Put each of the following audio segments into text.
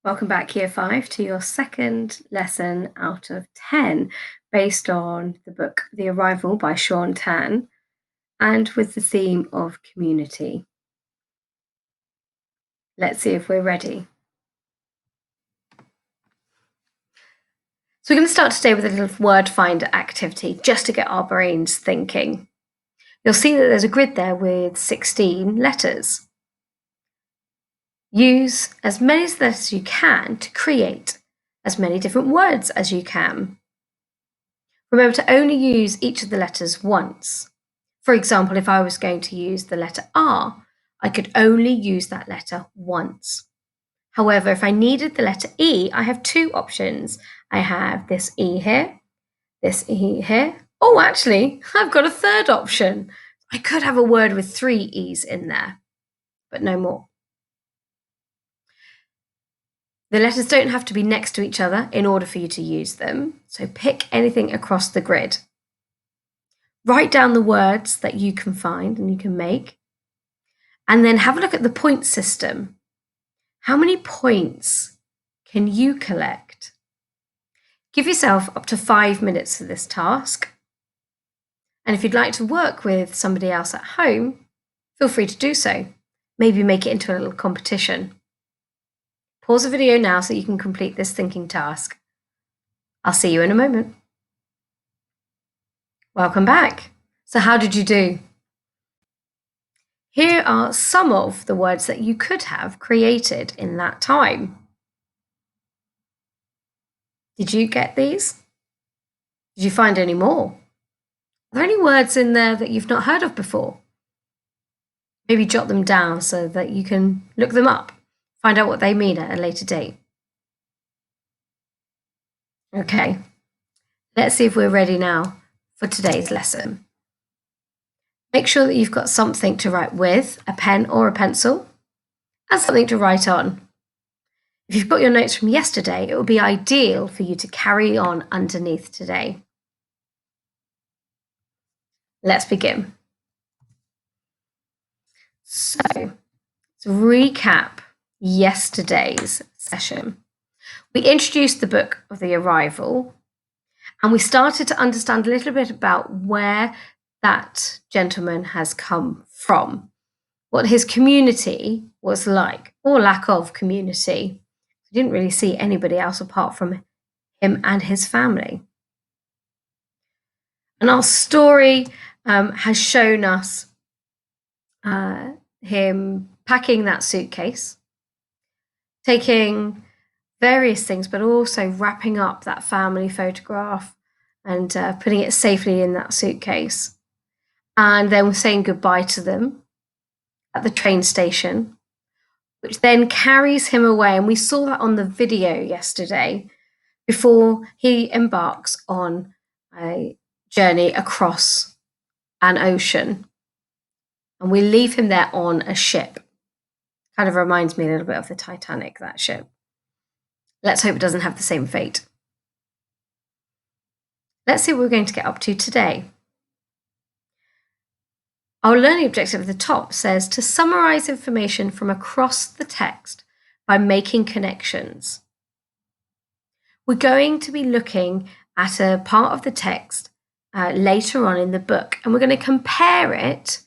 Welcome back, Year 5, to your second lesson out of 10, based on the book The Arrival by Shaun Tan, and with the theme of community. Let's see if we're ready. So we're going to start today with a little word finder activity, just to get our brains thinking. You'll see that there's a grid there with 16 letters. Use as many letters as you can to create as many different words as you can. Remember to only use each of the letters once. For example, if I was going to use the letter R, I could only use that letter once. However, if I needed the letter E, I have two options. I have this E here, this E here. Oh, actually, I've got a third option. I could have a word with 3 E's in there, but no more. The letters don't have to be next to each other in order for you to use them, so pick anything across the grid. Write down the words that you can find and you can make, and then have a look at the point system. How many points can you collect? Give yourself up to 5 minutes for this task. And if you'd like to work with somebody else at home, feel free to do so. Maybe make it into a little competition. Pause the video now so you can complete this thinking task. I'll see you in a moment. Welcome back. So how did you do? Here are some of the words that you could have created in that time. Did you get these? Did you find any more? Are there any words in there that you've not heard of before? Maybe jot them down so that you can look them up, find out what they mean at a later date. Okay, let's see if we're ready now for today's lesson. Make sure that you've got something to write with, a pen or a pencil, and something to write on. If you've got your notes from yesterday, it would be ideal for you to carry on underneath today. Let's begin. So, to recap yesterday's session, we introduced the book of The Arrival, and we started to understand a little bit about where that gentleman has come from, what his community was like, or lack of community. We didn't really see anybody else apart from him and his family. And our story has shown us him packing that suitcase, taking various things, but also wrapping up that family photograph and putting it safely in that suitcase. And then saying goodbye to them at the train station, which then carries him away. And we saw that on the video yesterday before he embarks on a journey across an ocean. And we leave him there on a ship. Kind of reminds me a little bit of the Titanic, that ship. Let's hope it doesn't have the same fate. Let's see what we're going to get up to today. Our learning objective at the top says to summarize information from across the text by making connections. We're going to be looking at a part of the text later on in the book, and we're going to compare it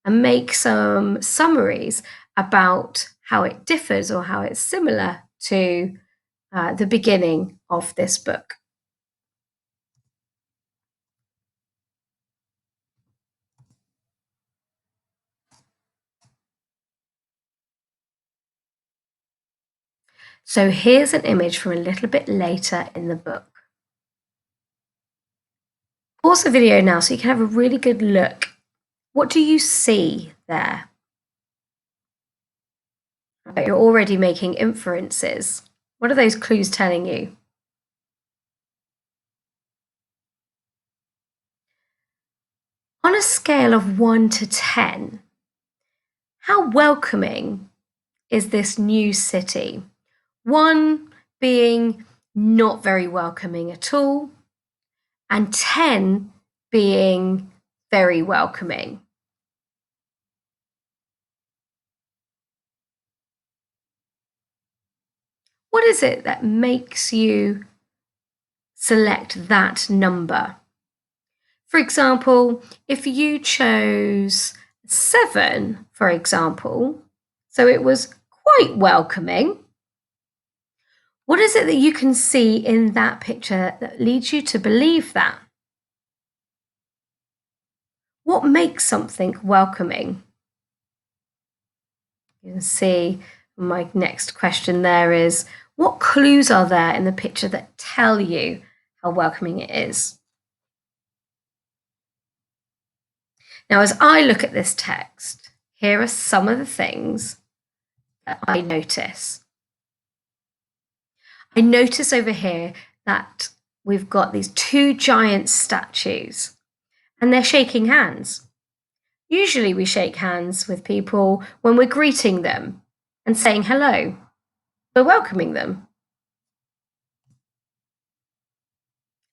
and make some summaries about how it differs or how it's similar to the beginning of this book. So here's an image from a little bit later in the book. Pause the video now so you can have a really good look. What do you see there? I bet you're already making inferences. What are those clues telling you? On a scale of 1 to 10, how welcoming is this new city? 1 being not very welcoming at all, and 10 being very welcoming. What is it that makes you select that number? For example, if you chose 7, for example, so it was quite welcoming, what is it that you can see in that picture that leads you to believe that? What makes something welcoming? You can see my next question there is, what clues are there in the picture that tell you how welcoming it is? Now, as I look at this text, here are some of the things that I notice. I notice over here that we've got these 2 giant statues and they're shaking hands. Usually we shake hands with people when we're greeting them and saying hello. We're welcoming them.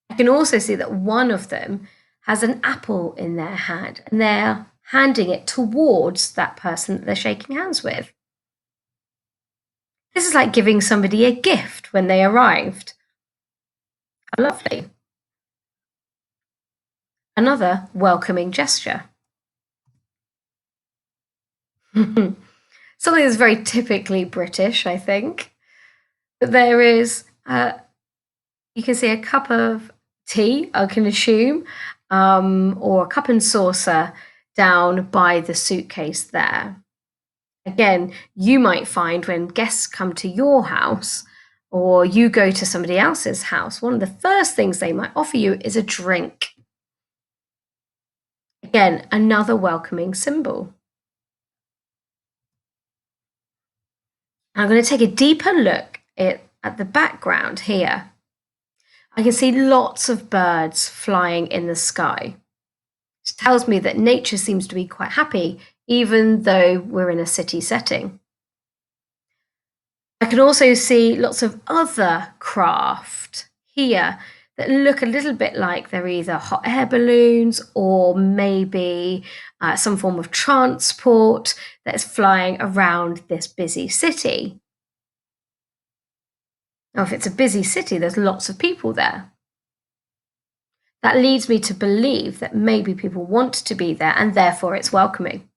I can also see that one of them has an apple in their hand and they're handing it towards that person that they're shaking hands with. This is like giving somebody a gift when they arrived. How lovely. Another welcoming gesture. Something that's very typically British, I think. But there is, you can see a cup of tea, I can assume, or a cup and saucer down by the suitcase there. Again, you might find when guests come to your house or you go to somebody else's house, one of the first things they might offer you is a drink. Again, another welcoming symbol. I'm going to take a deeper look at the background here. I can see lots of birds flying in the sky. It tells me that nature seems to be quite happy, even though we're in a city setting. I can also see lots of other craft here that look a little bit like they're either hot air balloons or maybe some form of transport that's flying around this busy city. Now, if it's a busy city, there's lots of people there. That leads me to believe that maybe people want to be there and therefore it's welcoming.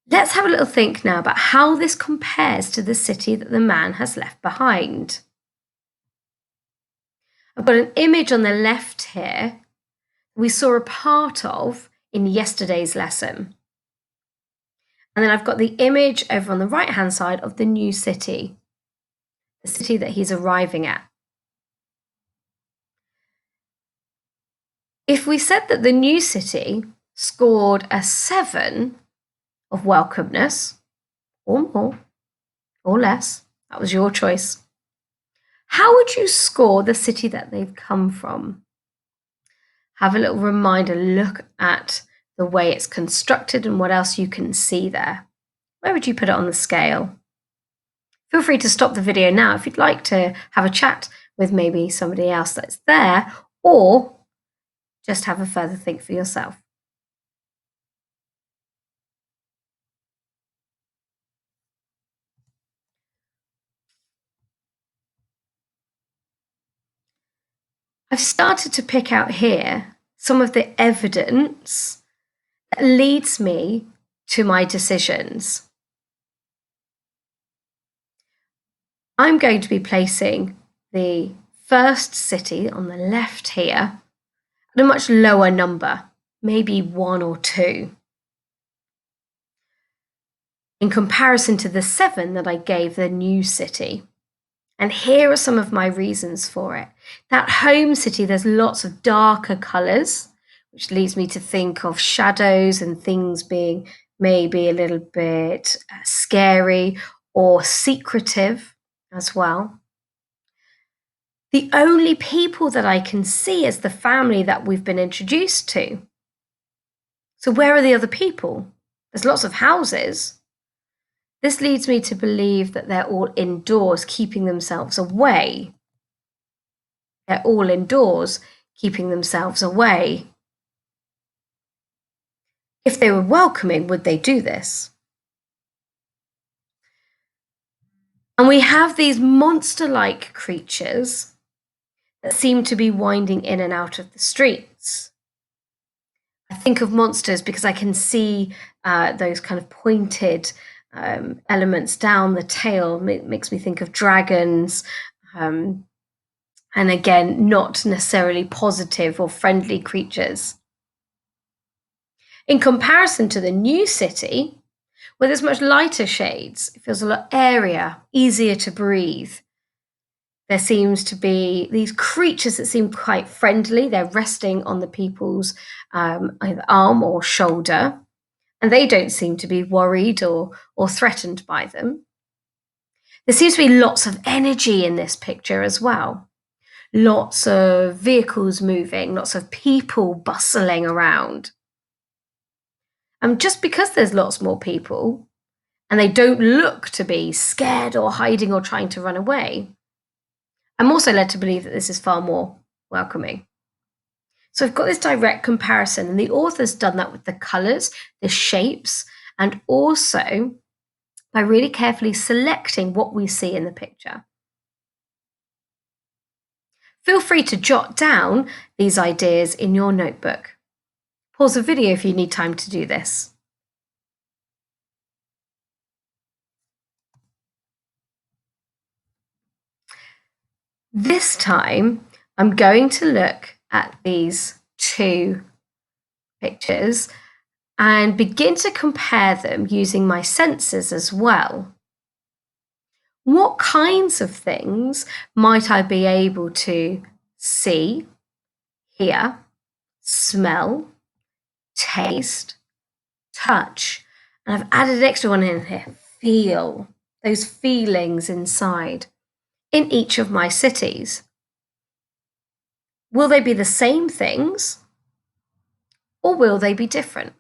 Let's have a little think now about how this compares to the city that the man has left behind. I've got an image on the left here we saw a part of in yesterday's lesson. And then I've got the image over on the right-hand side of the new city, the city that he's arriving at. If we said that the new city scored a 7 of welcomeness, or more, or less, that was your choice, how would you score the city that they've come from? Have a little reminder, look at the way it's constructed and what else you can see there. Where would you put it on the scale? Feel free to stop the video now if you'd like to have a chat with maybe somebody else that's there, or just have a further think for yourself. I've started to pick out here some of the evidence that leads me to my decisions. I'm going to be placing the first city on the left here at a much lower number, maybe 1 or 2, in comparison to the 7 that I gave the new city. And here are some of my reasons for it. That home city, there's lots of darker colours, which leads me to think of shadows and things being maybe a little bit scary or secretive as well. The only people that I can see is the family that we've been introduced to. So where are the other people? There's lots of houses. This leads me to believe that they're all indoors, keeping themselves away. They're all indoors, keeping themselves away. If they were welcoming, would they do this? And we have these monster-like creatures that seem to be winding in and out of the streets. I think of monsters because I can see those kind of pointed elements down the tail. It makes me think of dragons. And again, not necessarily positive or friendly creatures. In comparison to the new city, where there's much lighter shades, it feels a lot airier, easier to breathe. There seems to be these creatures that seem quite friendly. They're resting on the people's either arm or shoulder, and they don't seem to be worried or threatened by them. There seems to be lots of energy in this picture as well. Lots of vehicles moving, lots of people bustling around. And just because there's lots more people and they don't look to be scared or hiding or trying to run away, I'm also led to believe that this is far more welcoming. So I've got this direct comparison, and the author's done that with the colours, the shapes, and also by really carefully selecting what we see in the picture. Feel free to jot down these ideas in your notebook. Pause the video if you need time to do this. This time, I'm going to look at these two pictures and begin to compare them using my senses as well. What kinds of things might I be able to see, hear, smell, taste, touch? And I've added an extra one in here, feel, those feelings inside in each of my cities. Will they be the same things or will they be different?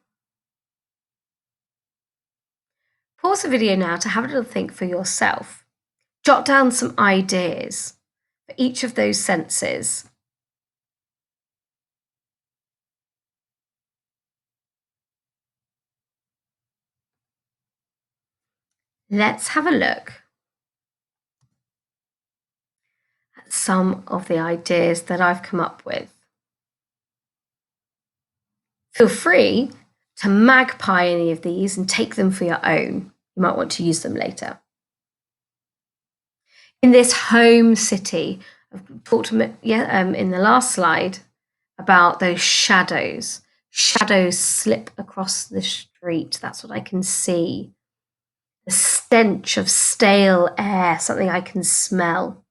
Pause the video now to have a little think for yourself. Jot down some ideas for each of those senses. Let's have a look at some of the ideas that I've come up with. Feel free to magpie any of these and take them for your own. You might want to use them later. In this home city, I've talked in the last slide about those shadows. Shadows slip across the street. That's what I can see. The stench of stale air, something I can smell.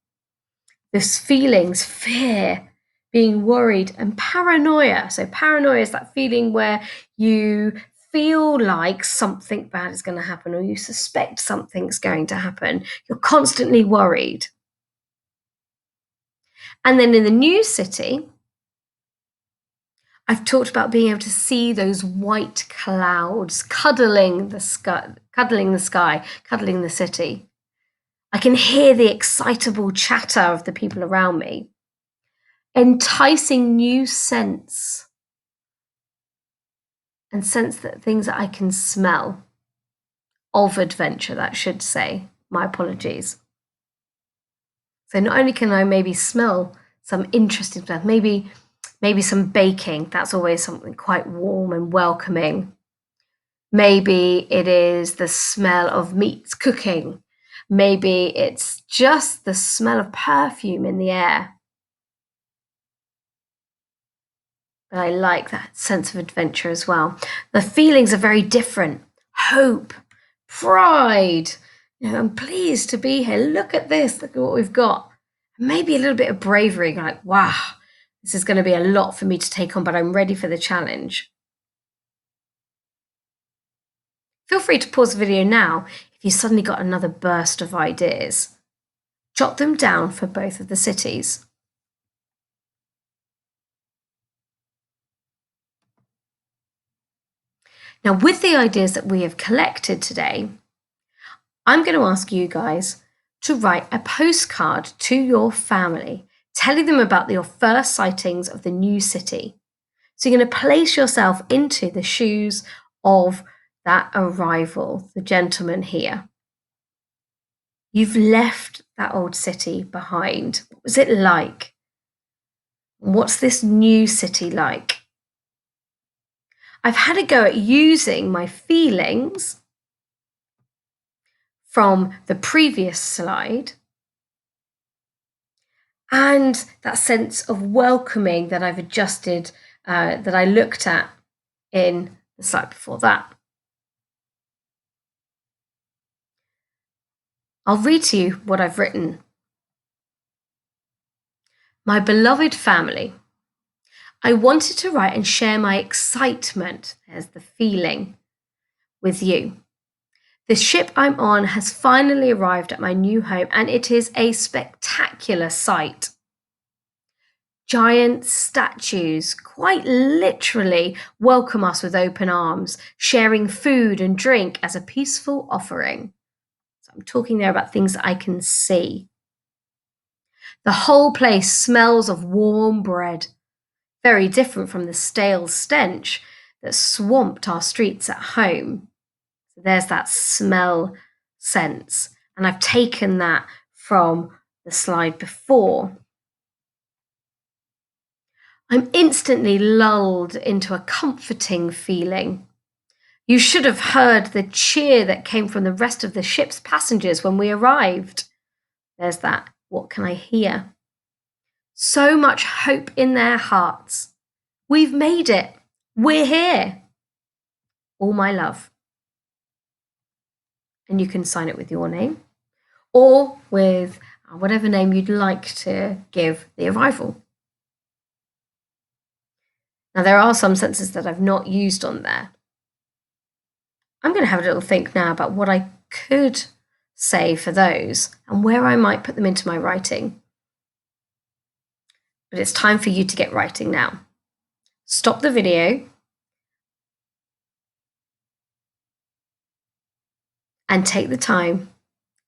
Those feelings, fear, being worried, and paranoia. So paranoia is that feeling where you feel like something bad is going to happen or you suspect something's going to happen. You're constantly worried. And then in the new city, I've talked about being able to see those white clouds cuddling the sky, cuddling the city. I can hear the excitable chatter of the people around me, enticing new scents and sense that things that I can smell of adventure, that should say. My apologies. So not only can I maybe smell some interesting stuff, maybe some baking, that's always something quite warm and welcoming. Maybe it is the smell of meats cooking. Maybe it's just the smell of perfume in the air. But I like that sense of adventure as well. The feelings are very different. Hope, pride, I'm pleased to be here. Look at this, look at what we've got. Maybe a little bit of bravery, like, wow, this is going to be a lot for me to take on, but I'm ready for the challenge. Feel free to pause the video now if you suddenly got another burst of ideas. Jot them down for both of the cities. Now, with the ideas that we have collected today, I'm going to ask you guys to write a postcard to your family, telling them about your first sightings of the new city. So you're going to place yourself into the shoes of that arrival, the gentleman here. You've left that old city behind. What was it like? What's this new city like? I've had a go at using my feelings from the previous slide and that sense of welcoming that I've adjusted, that I looked at in the slide before that. I'll read to you what I've written. My beloved family. I wanted to write and share my excitement, there's the feeling, with you. The ship I'm on has finally arrived at my new home, and it is a spectacular sight. Giant statues quite literally welcome us with open arms, sharing food and drink as a peaceful offering. So I'm talking there about things I can see. The whole place smells of warm bread, very different from the stale stench that swamped our streets at home. So there's that smell sense. And I've taken that from the slide before. I'm instantly lulled into a comforting feeling. You should have heard the cheer that came from the rest of the ship's passengers when we arrived. There's that. What can I hear? So much hope in their hearts. We've made it. We're here. All my love. And you can sign it with your name or with whatever name you'd like to give the arrival. Now, there are some sentences that I've not used on there. I'm going to have a little think now about what I could say for those and where I might put them into my writing. But it's time for you to get writing now. Stop the video and take the time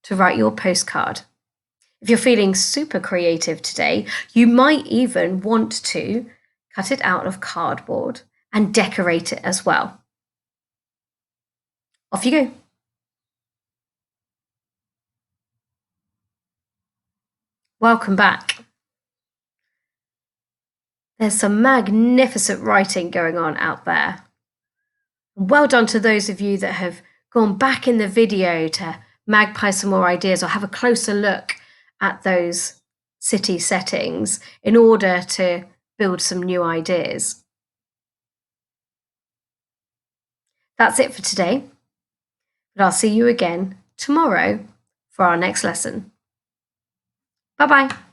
to write your postcard. If you're feeling super creative today, you might even want to cut it out of cardboard and decorate it as well. Off you go. Welcome back. There's some magnificent writing going on out there. Well done to those of you that have gone back in the video to magpie some more ideas or have a closer look at those city settings in order to build some new ideas. That's it for today, but I'll see you again tomorrow for our next lesson. Bye-bye.